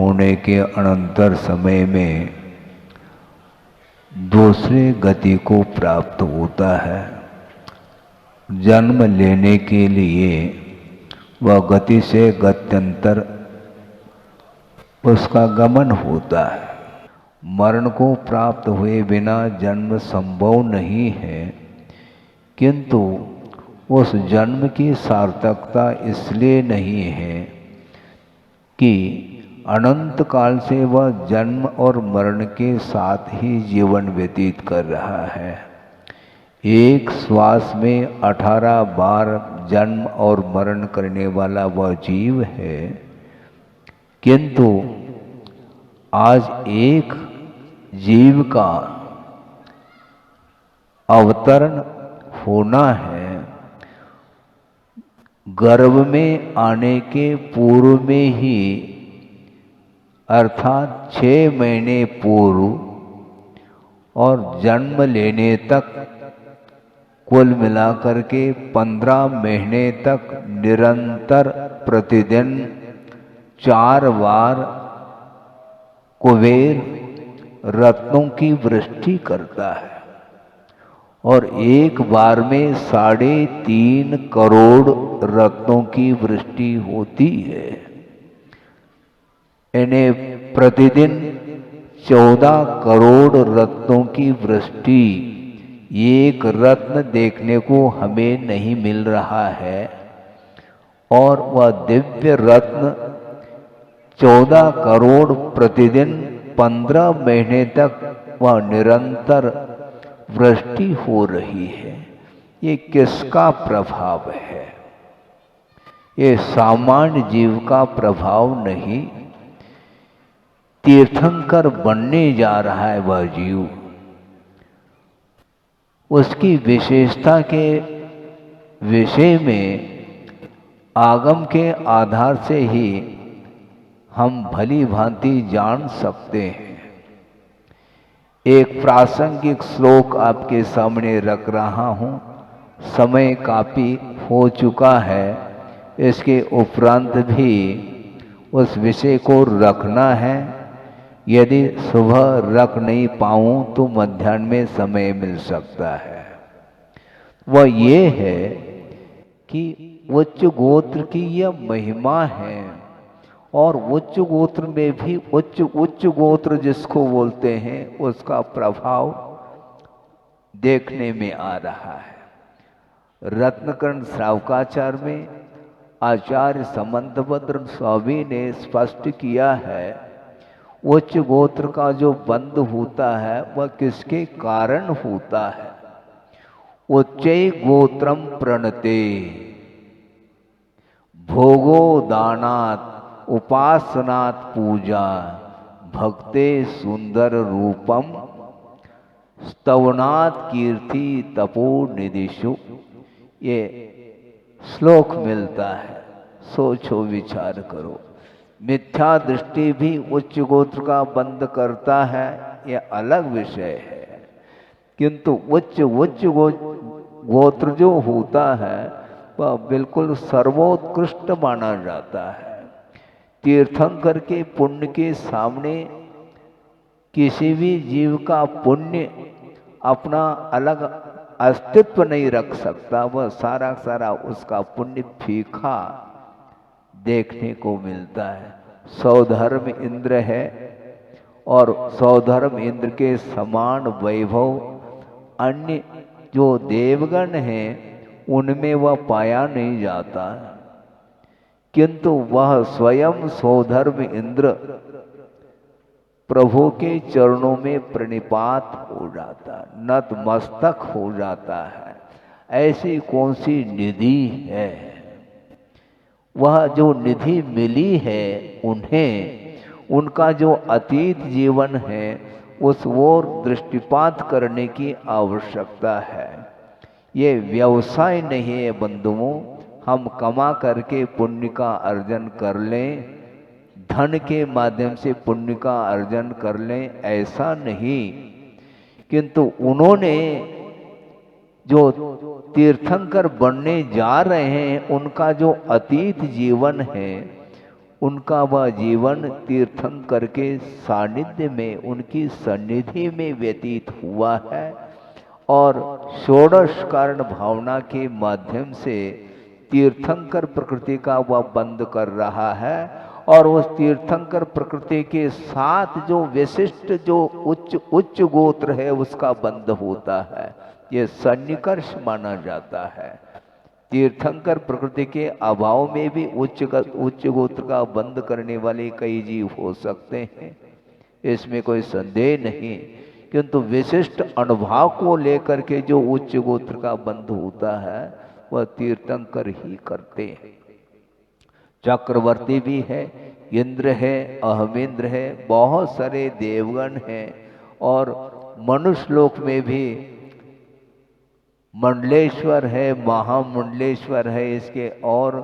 होने के अनंतर समय में दूसरे गति को प्राप्त होता है। जन्म लेने के लिए वह गति से गत्यंतर उसका गमन होता है। मरण को प्राप्त हुए बिना जन्म संभव नहीं है, किंतु उस जन्म की सार्थकता इसलिए नहीं है कि अनंत काल से वह जन्म और मरण के साथ ही जीवन व्यतीत कर रहा है। एक श्वास में 18 बार जन्म और मरण करने वाला वह जीव है, किंतु आज एक जीव का अवतरण होना है। गर्भ में आने के पूर्व में ही, अर्थात 6 महीने पूर्व और जन्म लेने तक कुल मिलाकर के 15 महीने तक निरंतर प्रतिदिन 4 बार कुबेर रत्नों की वृष्टि करता है और एक बार में 3.5 करोड़ रत्नों की वृष्टि होती है। इन्हें प्रतिदिन 14 करोड़ रत्नों की वृष्टि, एक रत्न देखने को हमें नहीं मिल रहा है और वह दिव्य रत्न 14 करोड़ प्रतिदिन 15 महीने तक वह निरंतर वृष्टि हो रही है। ये किसका प्रभाव है? ये सामान्य जीव का प्रभाव नहीं, तीर्थंकर बनने जा रहा है वह जीव। उसकी विशेषता के विषय में आगम के आधार से ही हम भली भांति जान सकते हैं। एक प्रासंगिक श्लोक आपके सामने रख रहा हूँ। समय काफी हो चुका है, इसके उपरांत भी उस विषय को रखना है। यदि सुबह रख नहीं पाऊँ तो मध्याह्न में समय मिल सकता है। वह ये है कि उच्च गोत्र की यह महिमा है और उच्च गोत्र में भी उच्च गोत्र जिसको बोलते हैं उसका प्रभाव देखने में आ रहा है। रत्नकर्ण श्रावकाचार में आचार्य समंतभद्र स्वामी ने स्पष्ट किया है, उच्च गोत्र का जो बंध होता है वह किसके कारण होता है? उच्चै गोत्रम प्रणते भोगो दानात् उपासनात् पूजा भक्ते सुंदर रूपम स्तवनात् कीर्ति तपो निधिषु। ये श्लोक मिलता है, सोचो विचार करो। मिथ्या दृष्टि भी उच्च गोत्र का बंद करता है, यह अलग विषय है, किंतु उच्च गोत्र जो होता है वह बिल्कुल सर्वोत्कृष्ट माना जाता है। तीर्थंकर के पुण्य के सामने किसी भी जीव का पुण्य अपना अलग अस्तित्व नहीं रख सकता। वह सारा उसका पुण्य फीका देखने को मिलता है। सौधर्म इंद्र है और सौधर्म इंद्र के समान वैभव अन्य जो देवगण हैं उनमें वह पाया नहीं जाता, किंतु वह स्वयं सौधर्म इंद्र प्रभु के चरणों में प्रणिपात हो जाता, नतमस्तक हो जाता है। ऐसी कौन सी निधि है? वह जो निधि मिली है उन्हें, उनका जो अतीत जीवन है उस ओर दृष्टिपात करने की आवश्यकता है। ये व्यवसाय नहीं है बंधुओं, हम कमा करके पुण्य का अर्जन कर लें, धन के माध्यम से पुण्य का अर्जन कर लें, ऐसा नहीं। किंतु उन्होंने जो तीर्थंकर बनने जा रहे हैं उनका जो अतीत जीवन है उनका वह जीवन तीर्थंकर के सानिध्य में, उनकी सन्निधि में व्यतीत हुआ है और षोडश कारण भावना के माध्यम से तीर्थंकर प्रकृति का वह बंद कर रहा है। और उस तीर्थंकर प्रकृति के साथ जो विशिष्ट जो उच्च गोत्र है उसका बंद होता है। ये सन्निकर्ष माना जाता है। तीर्थंकर प्रकृति के अभाव में भी उच्च गोत्र का बंद करने वाले कई जीव हो सकते हैं, इसमें कोई संदेह नहीं, किंतु विशिष्ट अनुभाव को लेकर के जो उच्च गोत्र का बंद होता है वह तीर्थंकर ही करते हैं। चक्रवर्ती भी है, इंद्र है, अहमेंद्र है, बहुत सारे देवगण हैं और मनुष्य लोक में भी मंडलेश्वर है, महामंडलेश्वर है, इसके और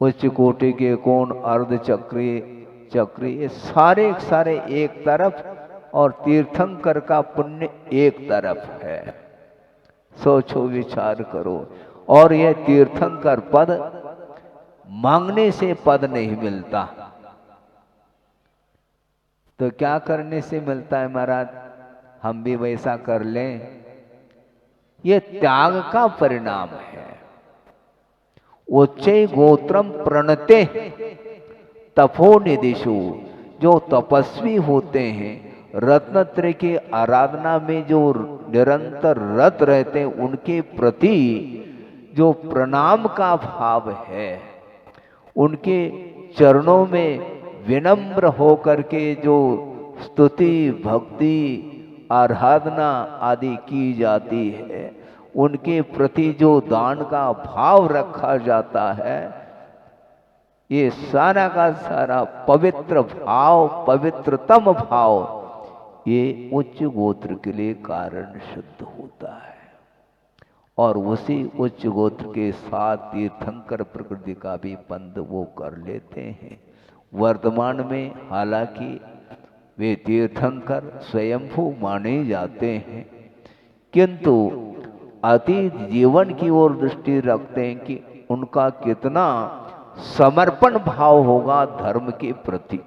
उच्च कोटि के कोण अर्धचक्री चक्री, ये सारे सारे एक तरफ और तीर्थंकर का पुण्य एक तरफ है। सोचो विचार करो। और यह तीर्थंकर पद मांगने से पद नहीं मिलता, तो क्या करने से मिलता है महाराज? हम भी वैसा कर लें। यह त्याग का परिणाम है। उच्चै गोत्रम प्रणते तपोनिधिषु, जो तपस्वी होते हैं, रत्नत्रय की आराधना में जो निरंतर रत रहते हैं, उनके प्रति जो प्रणाम का भाव है, उनके चरणों में विनम्र होकर के जो स्तुति भक्ति आराधना आदि की जाती है, उनके प्रति जो दान का भाव रखा जाता है, ये सारा का सारा पवित्र भाव, पवित्रतम भाव, ये उच्च गोत्र के लिए कारण सिद्ध होता है। और उसी उच्च गोत्र के साथ तीर्थंकर प्रकृति का भी बंध वो कर लेते हैं। वर्तमान में हालांकि वे तीर्थंकर स्वयंभू माने जाते हैं, किंतु अतीत जीवन की ओर दृष्टि रखते हैं कि उनका कितना समर्पण भाव होगा धर्म के प्रति।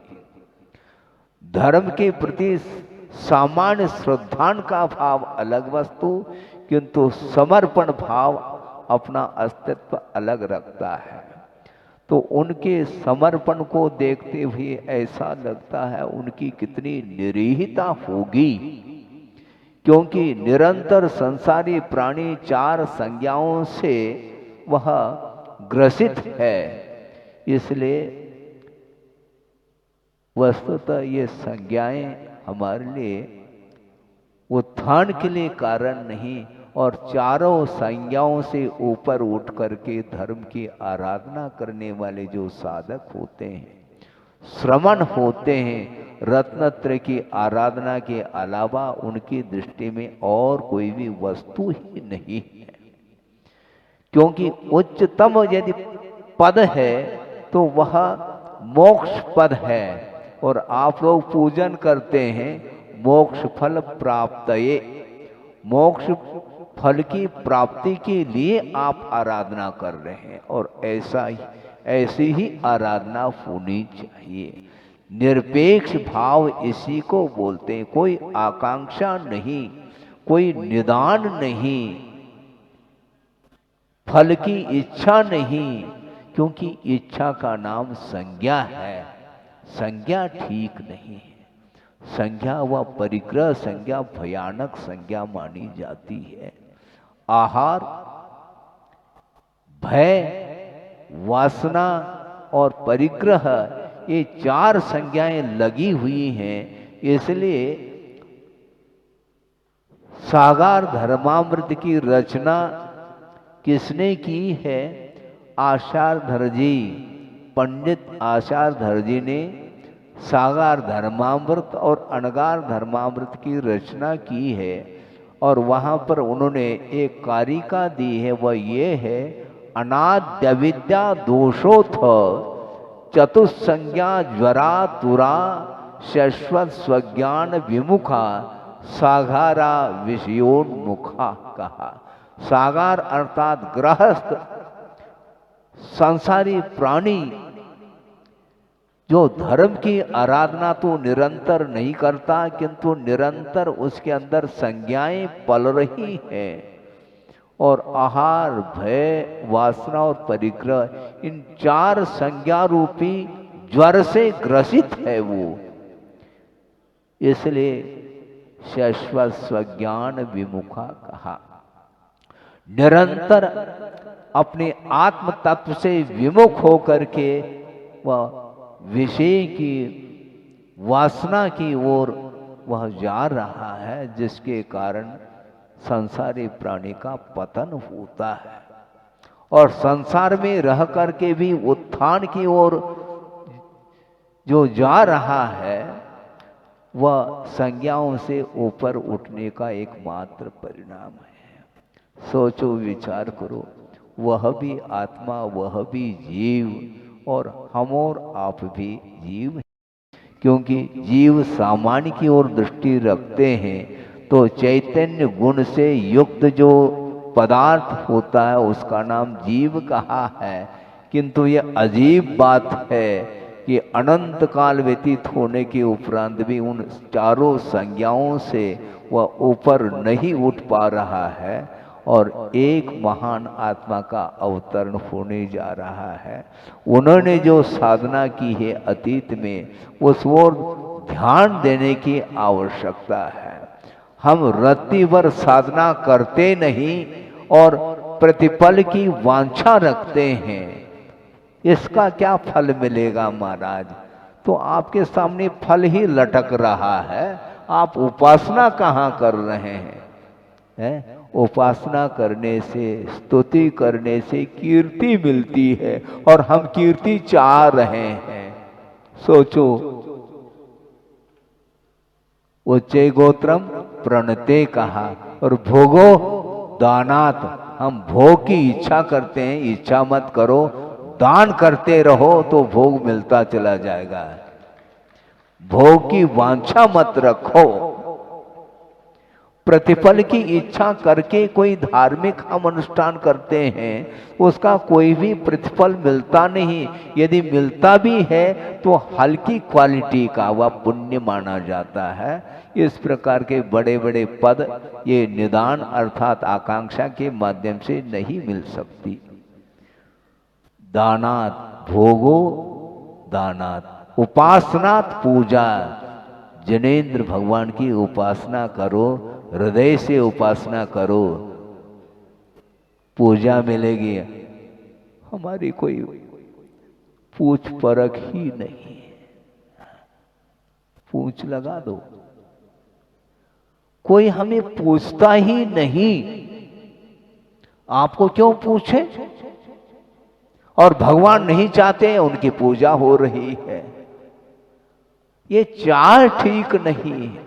धर्म के प्रति सामान्य श्रद्धा का भाव अलग वस्तु, किंतु समर्पण भाव अपना अस्तित्व अलग रखता है। तो उनके समर्पण को देखते हुए ऐसा लगता है उनकी कितनी निरीहता होगी, क्योंकि निरंतर संसारी प्राणी चार संज्ञाओं से वह ग्रसित है। इसलिए वस्तुतः ये संज्ञाएं हमारे लिए उत्थान के लिए कारण नहीं, और चारों संज्ञाओं से ऊपर उठ करके धर्म की आराधना करने वाले जो साधक होते हैं, श्रमण होते हैं, रत्नत्रय की आराधना के अलावा उनकी दृष्टि में और कोई भी वस्तु ही नहीं है। क्योंकि उच्चतम यदि पद है तो वह मोक्ष पद है, और आप लोग पूजन करते हैं मोक्ष फल प्राप्तये, मोक्ष फल की प्राप्ति के लिए आप आराधना कर रहे हैं, और ऐसी ही आराधना होनी चाहिए। निरपेक्ष भाव इसी को बोलते हैं। कोई आकांक्षा नहीं, कोई निदान नहीं, फल की इच्छा नहीं, क्योंकि इच्छा का नाम संज्ञा है। संज्ञा ठीक नहीं है। संज्ञा व परिग्रह संज्ञा भयानक संज्ञा मानी जाती है। आहार, भय, वासना और परिग्रह, ये चार संज्ञाएं लगी हुई हैं। इसलिए सागार धर्मामृत की रचना किसने की है? आचार्यधर जी, पंडित आचार्यधर जी ने सागार धर्मामृत और अनगार धर्मामृत की रचना की है। और वहाँ पर उन्होंने एक कारिका दी है, वह ये है, अनाद्य विद्या दोषोथ चतुस्संज्ञा ज्वरा तुरा शाश्वत स्वज्ञान विमुखा सागारा विषयोन्मुखा कहा। सागार अर्थात गृहस्थ संसारी प्राणी जो धर्म की आराधना तो निरंतर नहीं करता, किंतु निरंतर उसके अंदर संज्ञाएं पल रही हैं, और आहार, भय, वासना और परिग्रह, इन चार संज्ञा रूपी ज्वर से ग्रसित है वो। इसलिए शाश्वत स्वज्ञान विमुखा कहा। निरंतर अपने आत्म तत्व से विमुख होकर के वह विषय की वासना की ओर वह जा रहा है, जिसके कारण संसारी प्राणी का पतन होता है। और संसार में रह करके भी उत्थान की ओर जो जा रहा है, वह संज्ञाओं से ऊपर उठने का एकमात्र परिणाम है। सोचो, विचार करो, वह भी आत्मा, वह भी जीव, और हम और आप भी जीव हैं। क्योंकि जीव सामान्य की ओर दृष्टि रखते हैं तो चैतन्य गुण से युक्त जो पदार्थ होता है उसका नाम जीव कहा है। किंतु यह अजीब बात है कि अनंत काल व्यतीत होने के उपरांत भी उन चारों संज्ञाओं से वह ऊपर नहीं उठ पा रहा है, और एक महान आत्मा का अवतरण होने जा रहा है। उन्होंने जो साधना की है अतीत में, उस ओर ध्यान देने की आवश्यकता है। हम रत्ती भर साधना करते नहीं और प्रतिफल की वांछा रखते हैं। इसका क्या फल मिलेगा महाराज? तो आपके सामने फल ही लटक रहा है, आप उपासना कहाँ कर रहे हैं? उपासना करने से, स्तुति करने से कीर्ति मिलती है, और हम कीर्ति चाह रहे हैं। सोचो, उच्चे गोत्रम प्रणते कहा, और भोगो दानात, हम भोग की इच्छा करते हैं। इच्छा मत करो, दान करते रहो तो भोग मिलता चला जाएगा। भोग की वांछा मत रखो। प्रतिफल की इच्छा करके कोई धार्मिक हम अनुष्ठान करते हैं, उसका कोई भी प्रतिफल मिलता नहीं। यदि मिलता भी है तो हल्की क्वालिटी का वह पुण्य माना जाता है। इस प्रकार के बड़े बड़े पद ये निदान अर्थात आकांक्षा के माध्यम से नहीं मिल सकती। दानात, भोगो दानात, उपासनात पूजा। जनेन्द्र भगवान की उपासना करो, हृदय से उपासना करो, पूजा मिलेगी। हमारी कोई पूछ परख ही नहीं, पूछ लगा दो, कोई हमें पूछता ही नहीं। आपको क्यों पूछे? और भगवान नहीं चाहते, उनकी पूजा हो रही है। ये चाल ठीक नहीं है,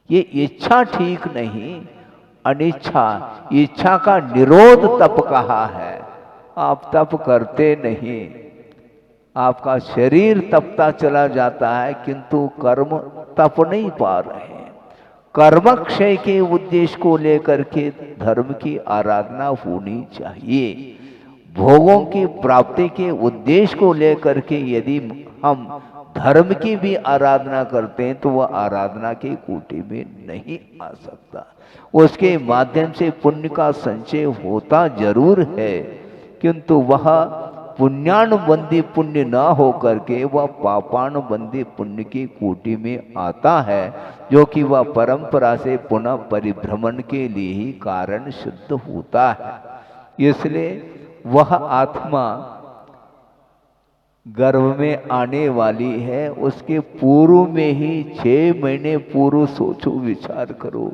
ये इच्छा ठीक नहीं, अनिच्छा। इच्छा का निरोध तप कहा है। आप तप करते नहीं, आपका शरीर तपता चला जाता है, किंतु कर्म तप नहीं पा रहे। कर्मक्षय के उद्देश्य को लेकर के धर्म की आराधना होनी चाहिए। भोगों की प्राप्ति के उद्देश्य को लेकर के यदि हम धर्म की भी आराधना करते हैं तो वह आराधना की कोटि में नहीं आ सकता। उसके माध्यम से पुण्य का संचय होता जरूर है, किंतु वह पुण्यानुबंधी पुण्य न हो करके वह पापानुबंधी पुण्य की कोटि में आता है, जो कि वह परंपरा से पुनः परिभ्रमण के लिए ही कारण सिद्ध होता है। इसलिए वह आत्मा गर्भ में आने वाली है, उसके पूर्व में ही 6 महीने पूर्व सोचो, विचार करो।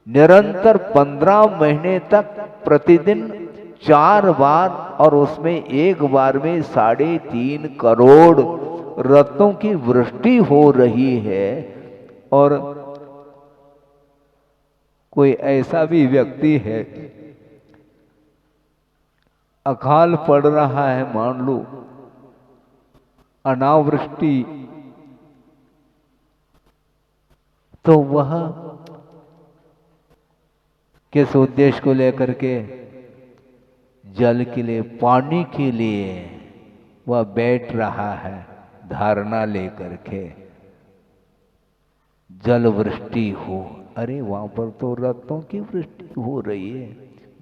निरंतर 15 महीने तक प्रतिदिन 4 बार, और उसमें एक बार में 3.5 करोड़ रत्नों की वृष्टि हो रही है। और कोई ऐसा भी व्यक्ति है, अकाल पड़ रहा है, मान लो अनावृष्टि, तो वह किस उद्देश्य को लेकर के? जल के लिए, पानी के लिए वह बैठ रहा है धारणा लेकर के, जल वृष्टि हो। अरे वहां पर तो रत्नों की वृष्टि हो रही है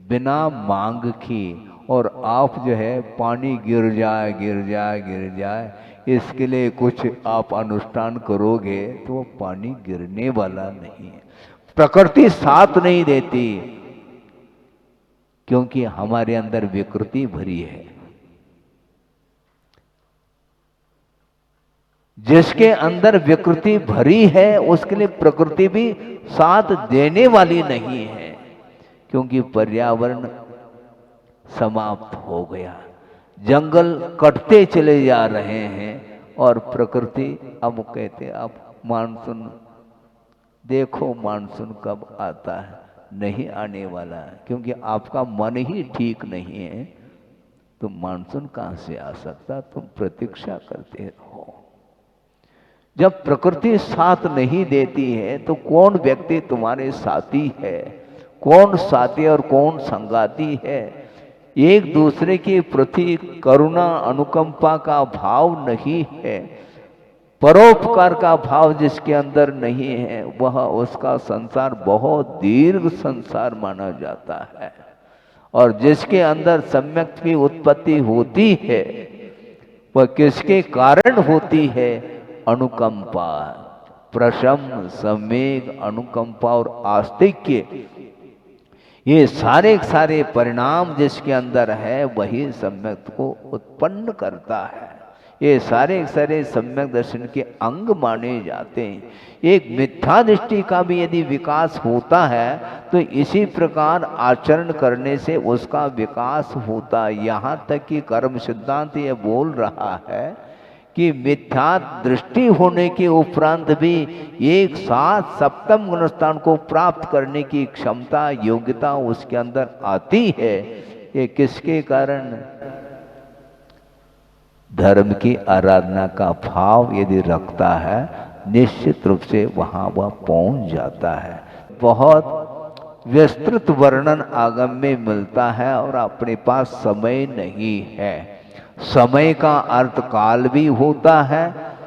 बिना मांग की, और आप जो है पानी गिर जाए गिर जाए गिर जाए इसके लिए कुछ आप अनुष्ठान करोगे तो वो पानी गिरने वाला नहीं है। प्रकृति साथ नहीं देती क्योंकि हमारे अंदर विकृति भरी है। जिसके अंदर विकृति भरी है उसके लिए प्रकृति भी साथ देने वाली नहीं है, क्योंकि पर्यावरण समाप्त हो गया, जंगल कटते चले जा रहे हैं और प्रकृति अब कहते अब मानसून देखो मानसून कब आता है, नहीं आने वाला है, क्योंकि आपका मन ही ठीक नहीं है तो मानसून कहां से आ सकता। तुम प्रतीक्षा करते रहो। जब प्रकृति साथ नहीं देती है तो कौन व्यक्ति तुम्हारे साथी है, कौन साथी और कौन संगाती है। एक दूसरे के प्रति करुणा अनुकंपा का भाव नहीं है, परोपकार का भाव जिसके अंदर नहीं है वह उसका संसार बहुत दीर्घ संसार माना जाता है। और जिसके अंदर सम्यक की उत्पत्ति होती है वह किसके कारण होती है, अनुकंपा, प्रशम, सम्यक, अनुकंपा और आस्तिक्य, ये सारे सारे परिणाम जिसके अंदर है वही सम्यक को उत्पन्न करता है। ये सारे सारे सम्यक दर्शन के अंग माने जाते हैं। एक मिथ्या दृष्टि का भी यदि विकास होता है तो इसी प्रकार आचरण करने से उसका विकास होता है। यहाँ तक कि कर्म सिद्धांत ये बोल रहा है कि मिथ्या दृष्टि होने के उपरांत भी एक साथ सप्तम गुणस्थान को प्राप्त करने की क्षमता योग्यता उसके अंदर आती है। ये किसके कारण, धर्म की आराधना का भाव यदि रखता है निश्चित रूप से वहां वह पहुंच जाता है। बहुत विस्तृत वर्णन आगम में मिलता है और अपने पास समय नहीं है। समय का अर्थ काल भी होता है,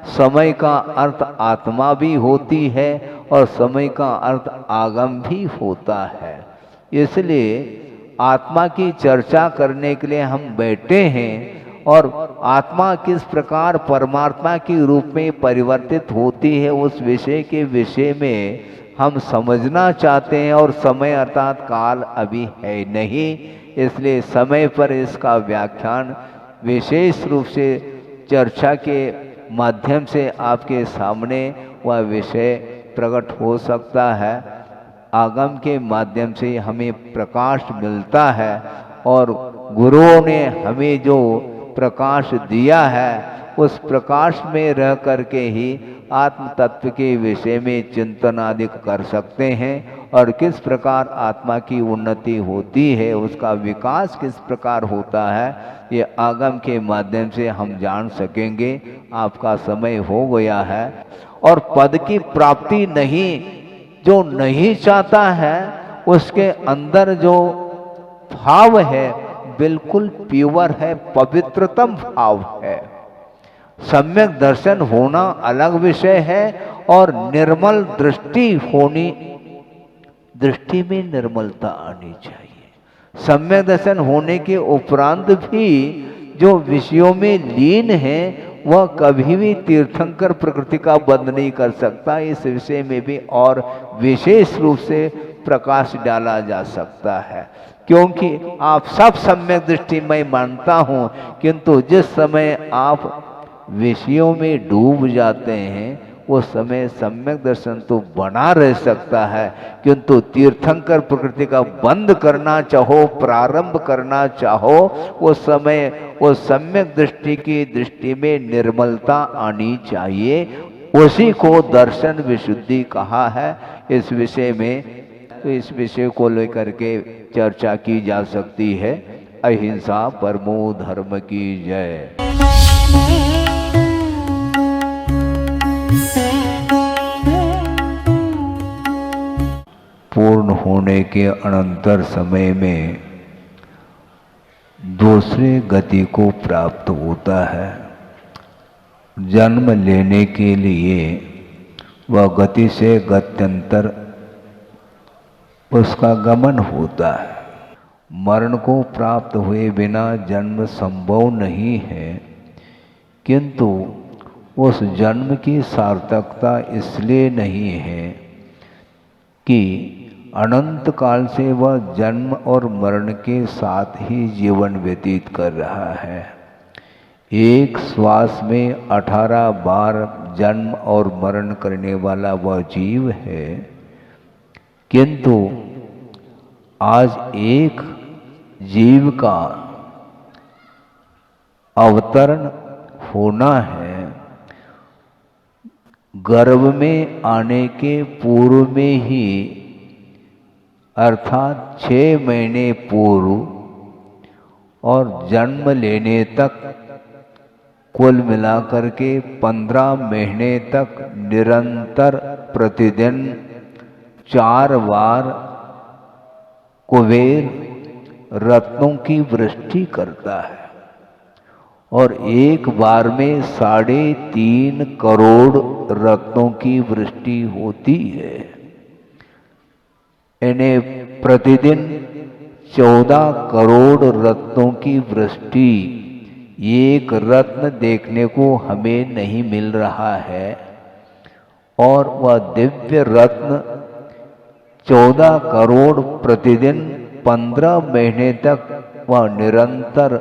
समय का अर्थ आत्मा भी होती है और समय का अर्थ आगम भी होता है। इसलिए आत्मा की चर्चा करने के लिए हम बैठे हैं और आत्मा किस प्रकार परमात्मा के रूप में परिवर्तित होती है उस विषय के विषय में हम समझना चाहते हैं। और समय अर्थात काल अभी है नहीं, इसलिए समय पर इसका व्याख्यान विशेष रूप से चर्चा के माध्यम से आपके सामने वह विषय प्रकट हो सकता है। आगम के माध्यम से हमें प्रकाश मिलता है और गुरुओं ने हमें जो प्रकाश दिया है उस प्रकाश में रह करके ही आत्म तत्व के विषय में चिंतन आदि कर सकते हैं और किस प्रकार आत्मा की उन्नति होती है, उसका विकास किस प्रकार होता है, ये आगम के माध्यम से हम जान सकेंगे। आपका समय हो गया है और पद की प्राप्ति नहीं, जो नहीं चाहता है उसके अंदर जो भाव है बिल्कुल प्योर है, पवित्रतम भाव है। सम्यक दर्शन होना अलग विषय है और निर्मल दृष्टि होनी, दृष्टि में निर्मलता आनी चाहिए। सम्यक दर्शन होने के उपरांत भी जो विषयों में लीन है वह कभी भी तीर्थंकर प्रकृति का बंध नहीं कर सकता। इस विषय में भी और विशेष रूप से प्रकाश डाला जा सकता है, क्योंकि आप सब सम्यक दृष्टि मैं मानता हूं, किंतु जिस समय आप विषयों में डूब जाते हैं उस समय सम्यक दर्शन तो बना रह सकता है, किंतु तीर्थंकर प्रकृति का बंद करना चाहो, प्रारंभ करना चाहो, उस समय वो सम्यक दृष्टि की दृष्टि में निर्मलता आनी चाहिए। उसी को दर्शन विशुद्धि कहा है। इस विषय में तो इस विषय को लेकर के चर्चा की जा सकती है। अहिंसा परमो धर्म की जय। पूर्ण होने के अनंतर समय में दूसरे गति को प्राप्त होता है। जन्म लेने के लिए वह गति से गत्यंतर उसका गमन होता है। मरण को प्राप्त हुए बिना जन्म संभव नहीं है, किंतु उस जन्म की सार्थकता इसलिए नहीं है कि अनंत काल से वह जन्म और मरण के साथ ही जीवन व्यतीत कर रहा है। एक श्वास में 18 बार जन्म और मरण करने वाला वह जीव है, किंतु आज एक जीव का अवतरण होना है। गर्भ में आने के पूर्व में ही, अर्थात 6 महीने पूर्व और जन्म लेने तक कुल मिलाकर के 15 महीने तक निरंतर प्रतिदिन 4 बार कुबेर रत्नों की वृष्टि करता है और एक बार में 3.5 करोड़ रत्नों की वृष्टि होती है। इन्हें प्रतिदिन 14 करोड़ रत्नों की वृष्टि, एक रत्न देखने को हमें नहीं मिल रहा है और वह दिव्य रत्न 14 करोड़ प्रतिदिन 15 महीने तक वह निरंतर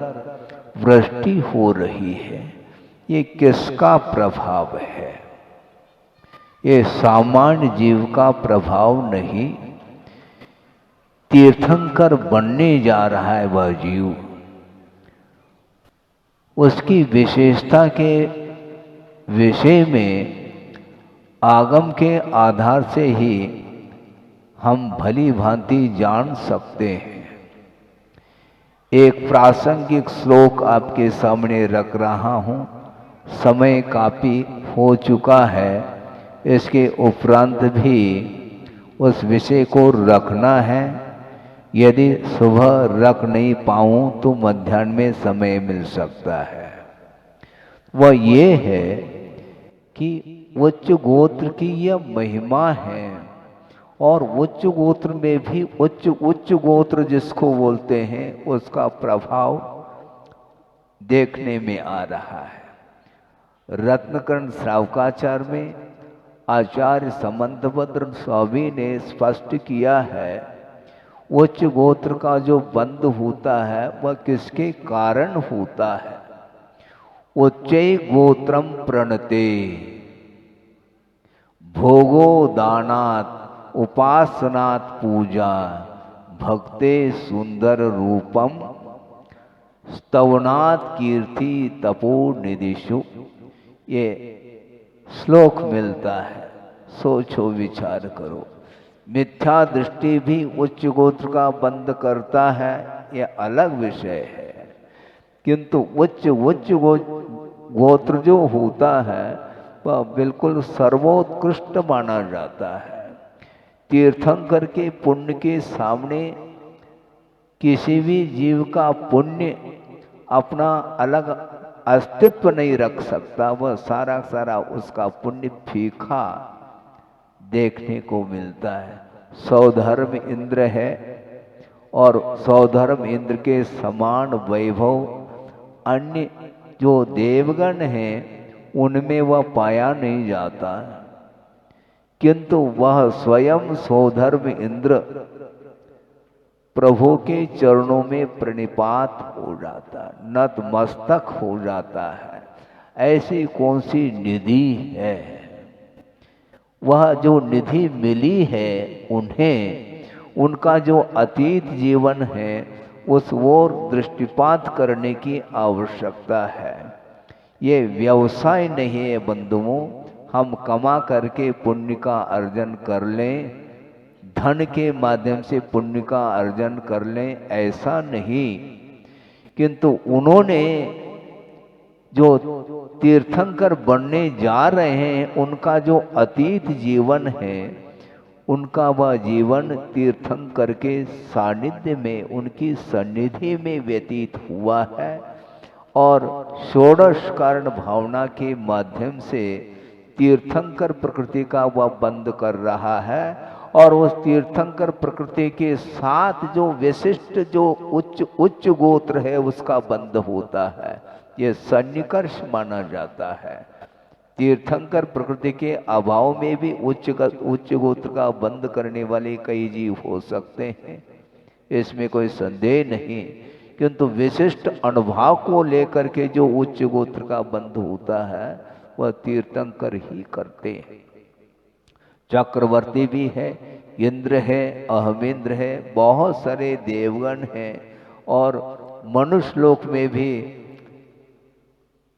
वृष्टि हो रही है। ये किसका प्रभाव है? ये सामान्य जीव का प्रभाव नहीं, तीर्थंकर बनने जा रहा है वह जीव। उसकी विशेषता के विषय में आगम के आधार से ही हम भली भांति जान सकते हैं। एक प्रासंगिक श्लोक आपके सामने रख रहा हूँ। समय काफी हो चुका है, इसके उपरांत भी उस विषय को रखना है। यदि सुबह रख नहीं पाऊँ तो मध्याह्न में समय मिल सकता है। वह ये है कि उच्च गोत्र की यह महिमा है और उच्च गोत्र में भी उच्च गोत्र जिसको बोलते हैं उसका प्रभाव देखने में आ रहा है। रत्नकर्ण श्रावकाचार में आचार्य समंतभद्र स्वामी ने स्पष्ट किया है, उच्च गोत्र का जो बंध होता है वह किसके कारण होता है? उच्चै गोत्रम प्रणते भोगो दानात् उपासनात् पूजा भक्ते सुंदर रूपम स्तवनात् कीर्ति तपो निधिषु। ये श्लोक मिलता है, सोचो विचार करो। मिथ्या दृष्टि भी उच्च गोत्र का बंद करता है, यह अलग विषय है, किंतु उच्च गोत्र जो होता है वह बिल्कुल सर्वोत्कृष्ट माना जाता है। तीर्थंकर के पुण्य के सामने किसी भी जीव का पुण्य अपना अलग अस्तित्व नहीं रख सकता। वह सारा उसका पुण्य फीका देखने को मिलता है। सौधर्म इंद्र है और सौधर्म इंद्र के समान वैभव अन्य जो देवगण हैं उनमें वह पाया नहीं जाता, किंतु वह स्वयं सौधर्म इंद्र प्रभु के चरणों में प्रणिपात हो जाता, नतमस्तक हो जाता है। ऐसी कौन सी निधि है? वह जो निधि मिली है उन्हें, उनका जो अतीत जीवन है उस ओर दृष्टिपात करने की आवश्यकता है। ये व्यवसाय नहीं है बंधुओं, हम कमा करके पुण्य का अर्जन कर लें, धन के माध्यम से पुण्य का अर्जन कर लें, ऐसा नहीं। किंतु उन्होंने जो तीर्थंकर बनने जा रहे हैं उनका जो अतीत जीवन है उनका वह जीवन तीर्थंकर के सानिध्य में, उनकी सन्निधि में व्यतीत हुआ है और षोडश कारण भावना के माध्यम से तीर्थंकर प्रकृति का वह बंद कर रहा है। और उस तीर्थंकर प्रकृति के साथ जो विशिष्ट जो उच्च गोत्र है उसका बंद होता है। ये सन्निकर्ष माना जाता है। तीर्थंकर प्रकृति के अभाव में भी उच्च गोत्र का बंद करने वाले कई जीव हो सकते हैं, इसमें कोई संदेह नहीं, किंतु विशिष्ट अनुभाव को लेकर के जो उच्च गोत्र का बंद होता है वह तीर्थंकर ही करते हैं। चक्रवर्ती भी है, इंद्र है, अहमेंद्र है, बहुत सारे देवगण हैं और मनुष्य लोक में भी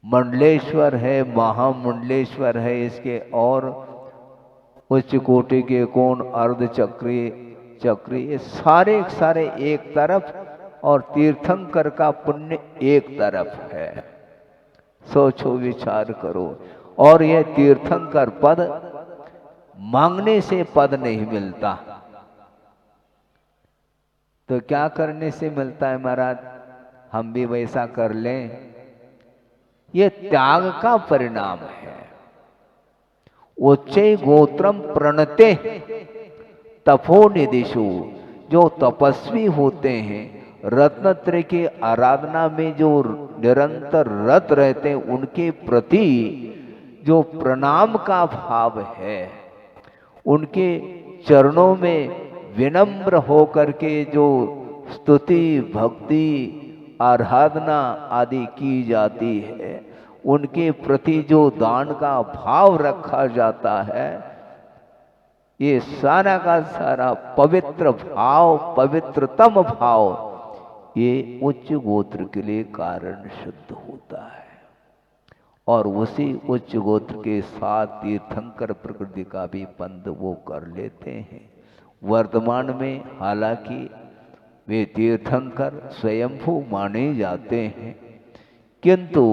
मंडलेश्वर है, महामंडलेश्वर है, इसके और उच्च कोटि के कोण अर्धचक्री चक्री, ये सारे सारे एक तरफ और तीर्थंकर का पुण्य एक तरफ है। सोचो विचार करो। और यह तीर्थंकर पद मांगने से पद नहीं मिलता, तो क्या करने से मिलता है महाराज? हम भी वैसा कर लें। यह त्याग का परिणाम है। उच्चे गोत्रम प्रणते तपोनिधिषु, जो तपस्वी होते हैं, रत्नत्रय की आराधना में जो निरंतर रत रहते हैं, उनके प्रति जो प्रणाम का भाव है, उनके चरणों में विनम्र होकर के जो स्तुति भक्ति आराधना आदि की जाती है, उनके प्रति जो दान का भाव रखा जाता है, ये सारा का सारा पवित्र भाव, पवित्रतम भाव, ये उच्च गोत्र के लिए कारण सिद्ध होता है। और उसी उच्च गोत्र के साथ तीर्थंकर प्रकृति का भी बंध वो कर लेते हैं। वर्तमान में हालांकि वे तीर्थंकर स्वयंभू माने जाते हैं, किंतु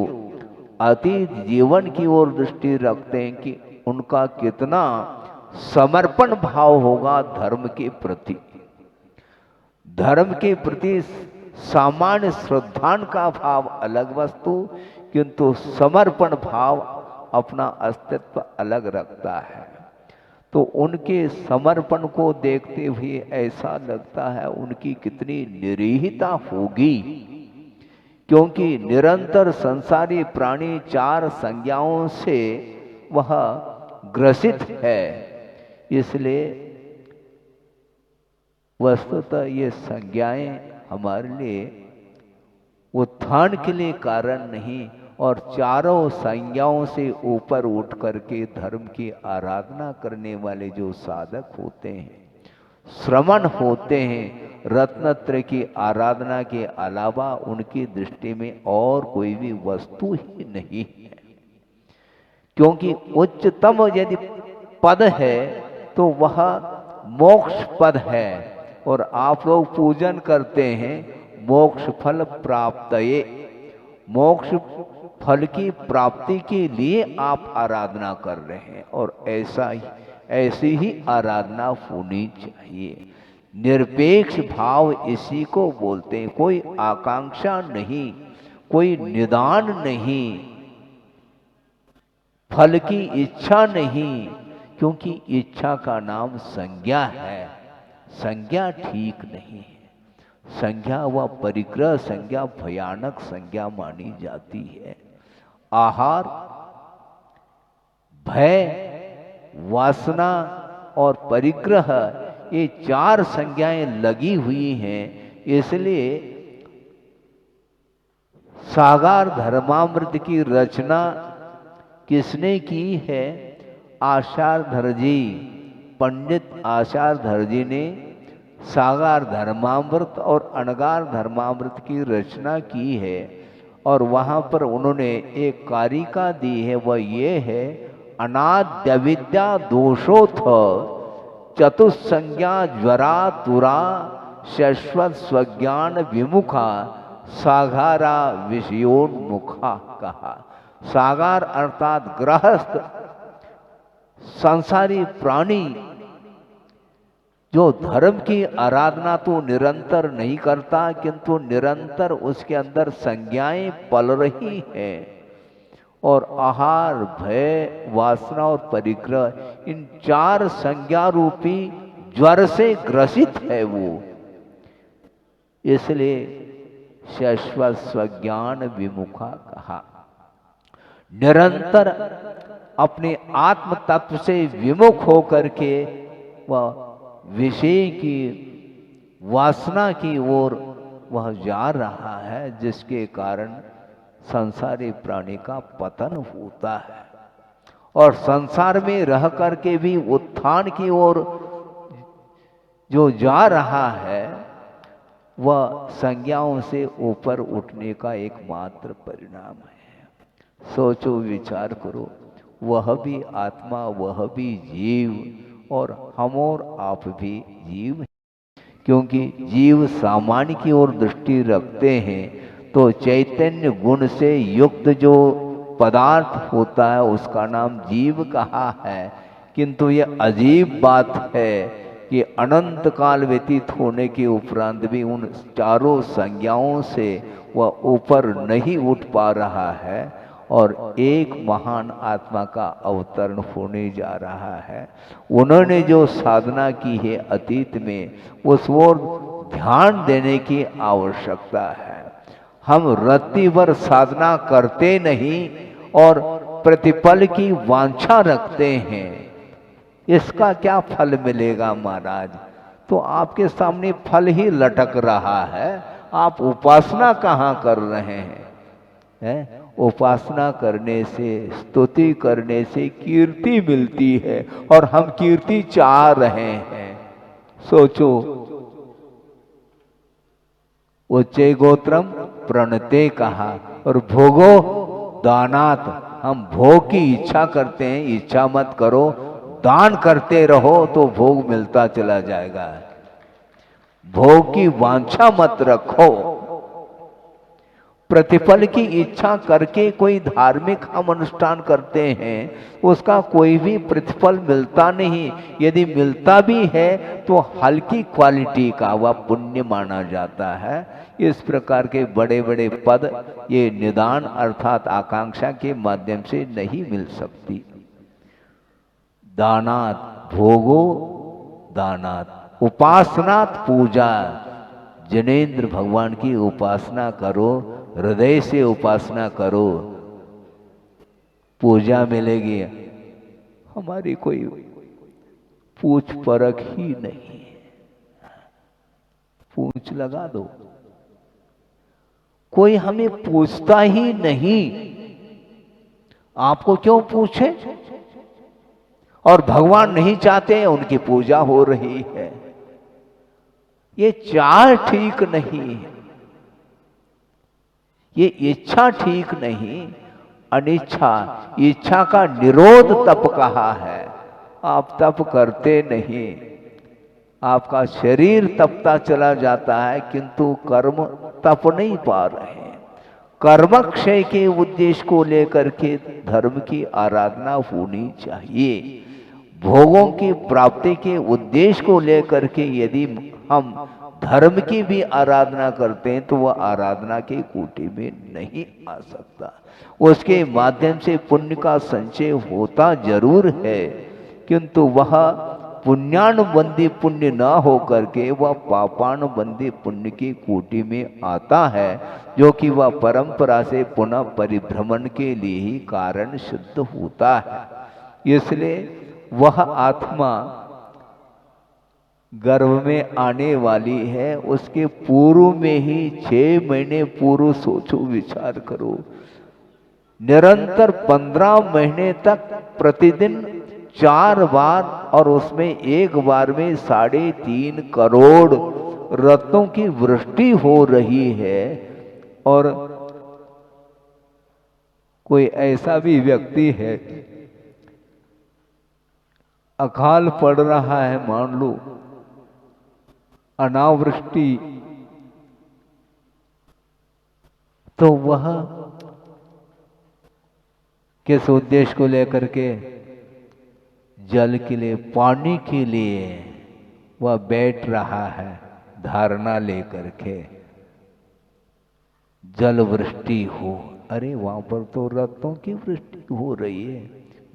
अतीत जीवन की ओर दृष्टि रखते हैं कि उनका कितना समर्पण भाव होगा धर्म के प्रति। धर्म के प्रति सामान्य श्रद्धा का भाव अलग वस्तु, किंतु समर्पण भाव अपना अस्तित्व अलग रखता है। तो उनके समर्पण को देखते हुए ऐसा लगता है उनकी कितनी निरीहता होगी, क्योंकि निरंतर संसारी प्राणी चार संज्ञाओं से वह ग्रसित है। इसलिए वस्तुतः ये संज्ञाएं हमारे लिए उत्थान के लिए कारण नहीं, और चारों संज्ञाओं से ऊपर उठ करके धर्म की आराधना करने वाले जो साधक होते हैं, श्रमण होते हैं, रत्नत्रय की आराधना के अलावा उनकी दृष्टि में और कोई भी वस्तु ही नहीं है। क्योंकि उच्चतम यदि पद है तो वह मोक्ष पद है, और आप लोग पूजन करते हैं मोक्ष फल प्राप्तये, मोक्ष फल की प्राप्ति के लिए आप आराधना कर रहे हैं, और ऐसी ही आराधना होनी चाहिए। निरपेक्ष भाव इसी को बोलते हैं। कोई आकांक्षा नहीं, कोई निदान नहीं, फल की इच्छा नहीं, क्योंकि इच्छा का नाम संज्ञा है। संज्ञा ठीक नहीं है। संज्ञा व परिग्रह संज्ञा भयानक संज्ञा मानी जाती है। आहार, भय, वासना और परिग्रह, ये चार संज्ञाएं लगी हुई हैं। इसलिए सागार धर्मामृत की रचना किसने की है? आचार्यधर जी, पंडित आचार्यधर जी ने सागार धर्मामृत और अनगार धर्मामृत की रचना की है। और वहाँ पर उन्होंने एक कारिका दी है, वह ये है, अनाद्य विद्या दोषोथ चतुस्संज्ञा ज्वरा तुरा शाश्वत स्वज्ञान विमुखा सागारा विषयोन्मुखा कहा। सागार अर्थात गृहस्थ संसारी प्राणी जो धर्म की आराधना तो निरंतर नहीं करता, किंतु निरंतर उसके अंदर संज्ञाएं पल रही हैं, और आहार, भय, वासना और परिग्रह, इन चार संज्ञा रूपी ज्वर से ग्रसित है वो। इसलिए शाश्वत स्वज्ञान विमुखा कहा। निरंतर अपने आत्म तत्व से विमुख होकर के वह विषय की वासना की ओर वह जा रहा है, जिसके कारण संसारी प्राणी का पतन होता है। और संसार में रह करके भी उत्थान की ओर जो जा रहा है, वह संज्ञाओं से ऊपर उठने का एकमात्र परिणाम है। सोचो, विचार करो, वह भी आत्मा, वह भी जीव, और हम और आप भी जीव हैं। क्योंकि जीव सामान्य की ओर दृष्टि रखते हैं तो चैतन्य गुण से युक्त जो पदार्थ होता है उसका नाम जीव कहा है। किंतु यह अजीब बात है कि अनंत काल व्यतीत होने के उपरांत भी उन चारों संज्ञाओं से वह ऊपर नहीं उठ पा रहा है, और एक महान आत्मा का अवतरण होने जा रहा है। उन्होंने जो साधना की है अतीत में, उस ओर ध्यान देने की आवश्यकता है। हम रत्ती भर साधना करते नहीं और प्रतिफल की वांछा रखते हैं। इसका क्या फल मिलेगा महाराज? तो आपके सामने फल ही लटक रहा है, आप उपासना कहाँ कर रहे हैं? उपासना करने से, स्तुति करने से कीर्ति मिलती है, और हम कीर्ति चाह रहे हैं। सोचो, उच्चे गोत्रम प्रणते कहा, और भोगो दानात, हम भोग की इच्छा करते हैं। इच्छा मत करो, दान करते रहो तो भोग मिलता चला जाएगा। भोग की वांछा मत रखो। प्रतिफल की इच्छा करके कोई धार्मिक हम अनुष्ठान करते हैं, उसका कोई भी प्रतिफल मिलता नहीं। यदि मिलता भी है तो हल्की क्वालिटी का वह पुण्य माना जाता है। इस प्रकार के बड़े बड़े पद ये निदान अर्थात आकांक्षा के माध्यम से नहीं मिल सकती। दानात, भोगो दानात, उपासनात पूजा। जिनेंद्र भगवान की उपासना करो, हृदय से उपासना करो, पूजा मिलेगी। हमारी कोई पूछ परख ही नहीं, पूछ लगा दो, कोई हमें पूछता ही नहीं। आपको क्यों पूछे? और भगवान नहीं चाहते, उनकी पूजा हो रही है। ये चाह ठीक नहीं है, ये इच्छा ठीक नहीं, अनिच्छा। इच्छा का निरोध तप कहा है। आप तप करते नहीं, आपका शरीर तपता चला जाता है, किंतु कर्म तप नहीं पा रहे हैं। कर्मक्षय के उद्देश्य को लेकर के धर्म की आराधना होनी चाहिए। भोगों की प्राप्ति के उद्देश्य को लेकर के यदि हम धर्म की भी आराधना करते हैं तो वह आराधना के कोटि में नहीं आ सकता। उसके माध्यम से पुण्य का संचय होता जरूर है, किंतु वह पुण्यानुबंधी पुण्य न हो करके वह पापानुबंधी पुण्य की कोटि में आता है, जो कि वह परंपरा से पुनः परिभ्रमण के लिए ही कारण सिद्ध होता है। इसलिए वह आत्मा गर्भ में आने वाली है, उसके पूर्व में ही 6 महीने पूर्व सोचो, विचार करो। निरंतर 15 महीने तक प्रतिदिन 4 बार, और उसमें एक बार में 3.5 करोड़ रत्नों की वृष्टि हो रही है। और कोई ऐसा भी व्यक्ति है, अकाल पड़ रहा है, मान लो अनावृष्टि, तो वह किस उद्देश्य को लेकर के? जल के लिए, पानी के लिए। वह बैठ रहा है धारणा लेकर के, जल वृष्टि हो, अरे वहां पर तो रत्नों की वृष्टि हो रही है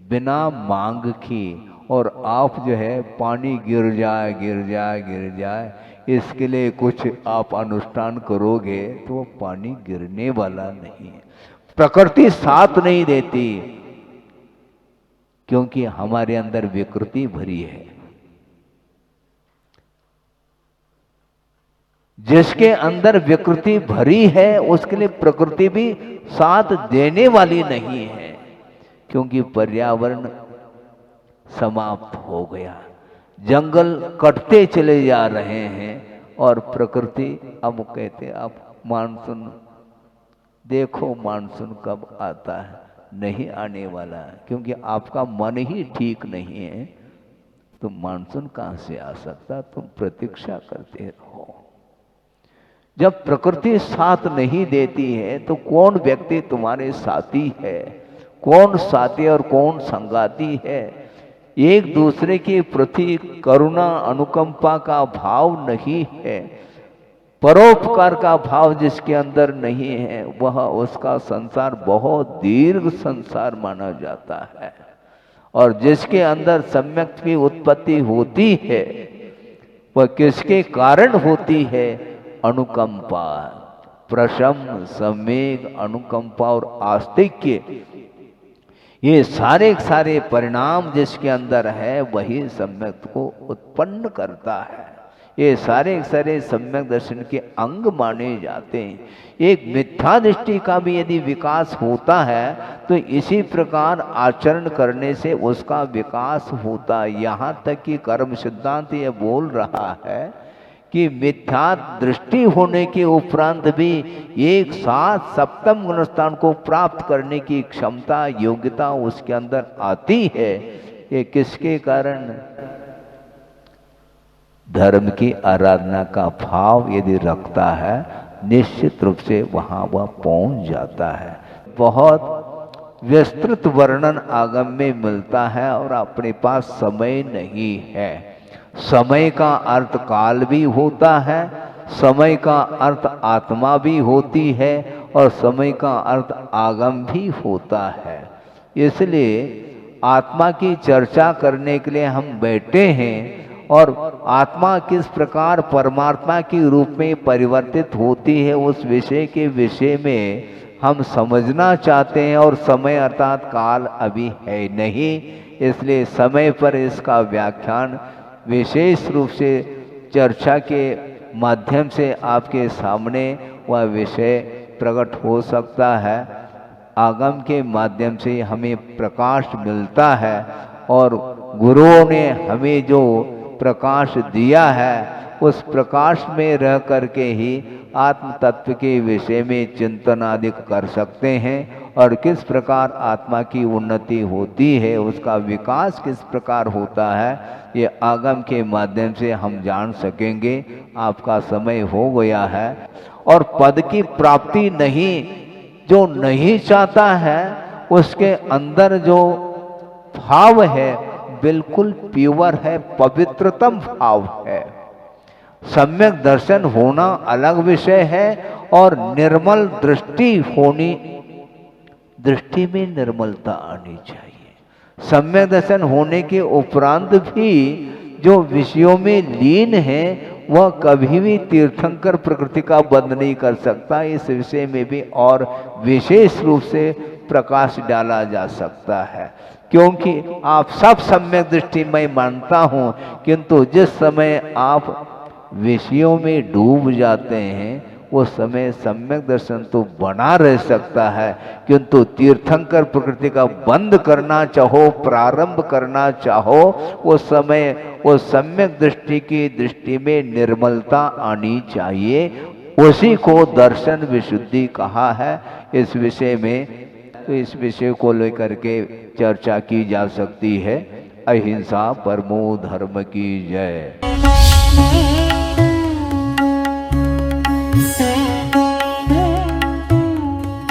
बिना मांग की, और आप जो है पानी गिर जाए गिर जाए गिर जाए इसके लिए कुछ आप अनुष्ठान करोगे तो वो पानी गिरने वाला नहीं है। प्रकृति साथ नहीं देती, क्योंकि हमारे अंदर विकृति भरी है। जिसके अंदर विकृति भरी है उसके लिए प्रकृति भी साथ देने वाली नहीं है, क्योंकि पर्यावरण समाप्त हो गया, जंगल कटते चले जा रहे हैं और प्रकृति, अब कहते हैं आप मानसून देखो मानसून कब आता है, नहीं आने वाला है, क्योंकि आपका मन ही ठीक नहीं है तो मानसून कहां से आ सकता, तुम प्रतीक्षा करते रहो। जब प्रकृति साथ नहीं देती है तो कौन व्यक्ति तुम्हारे साथी है, कौन साथी और कौन संगाती है। एक दूसरे के प्रति करुणा अनुकंपा का भाव नहीं है, परोपकार का भाव जिसके अंदर नहीं है, वह उसका संसार बहुत दीर्घ संसार माना जाता है। और जिसके अंदर सम्यक की उत्पत्ति होती है वह किसके कारण होती है, अनुकंपा, प्रशम, सम्वेग, अनुकंपा और आस्तिक्य, ये सारे सारे परिणाम जिसके अंदर है वही सम्यक को उत्पन्न करता है। ये सारे सारे सम्यक दर्शन के अंग माने जाते हैं। एक मिथ्या दृष्टि का भी यदि विकास होता है तो इसी प्रकार आचरण करने से उसका विकास होता है। यहाँ तक कि कर्म सिद्धांत ये बोल रहा है कि मिथ्या दृष्टि होने के उपरांत भी एक साथ सप्तम गुणस्थान को प्राप्त करने की क्षमता योग्यता उसके अंदर आती है। ये किसके कारण, धर्म की आराधना का भाव यदि रखता है निश्चित रूप से वहां वह पहुंच जाता है। बहुत विस्तृत वर्णन आगम में मिलता है और अपने पास समय नहीं है। समय का अर्थ काल भी होता है, समय का अर्थ आत्मा भी होती है और समय का अर्थ आगम भी होता है। इसलिए आत्मा की चर्चा करने के लिए हम बैठे हैं और आत्मा किस प्रकार परमात्मा के रूप में परिवर्तित होती है उस विषय के विषय में हम समझना चाहते हैं। और समय अर्थात काल अभी है नहीं, इसलिए समय पर इसका व्याख्यान विशेष रूप से चर्चा के माध्यम से आपके सामने वह विषय प्रकट हो सकता है। आगम के माध्यम से हमें प्रकाश मिलता है और गुरुओं ने हमें जो प्रकाश दिया है उस प्रकाश में रह करके ही आत्म तत्व के विषय में चिंतन आदि कर सकते हैं और किस प्रकार आत्मा की उन्नति होती है, उसका विकास किस प्रकार होता है, ये आगम के माध्यम से हम जान सकेंगे। आपका समय हो गया है और पद की प्राप्ति नहीं, जो नहीं चाहता है उसके अंदर जो भाव है बिल्कुल प्योर है, पवित्रतम भाव है। सम्यक दर्शन होना अलग विषय है और निर्मल दृष्टि होनी, दृष्टि में निर्मलता आनी चाहिए। सम्यक दर्शन होने के उपरांत भी जो विषयों में लीन है वह कभी भी तीर्थंकर प्रकृति का बंध नहीं कर सकता। इस विषय में भी और विशेष रूप से प्रकाश डाला जा सकता है, क्योंकि आप सब सम्यक दृष्टि मैं मानता हूं, किंतु जिस समय आप विषयों में डूब जाते हैं उस समय सम्यक दर्शन तो बना रह सकता है, किंतु तीर्थंकर प्रकृति का बंद करना चाहो, प्रारंभ करना चाहो, उस समय वो सम्यक दृष्टि की दृष्टि में निर्मलता आनी चाहिए। उसी को दर्शन विशुद्धि कहा है। इस विषय में तो इस विषय को लेकर के चर्चा की जा सकती है। अहिंसा परमो धर्म की जय।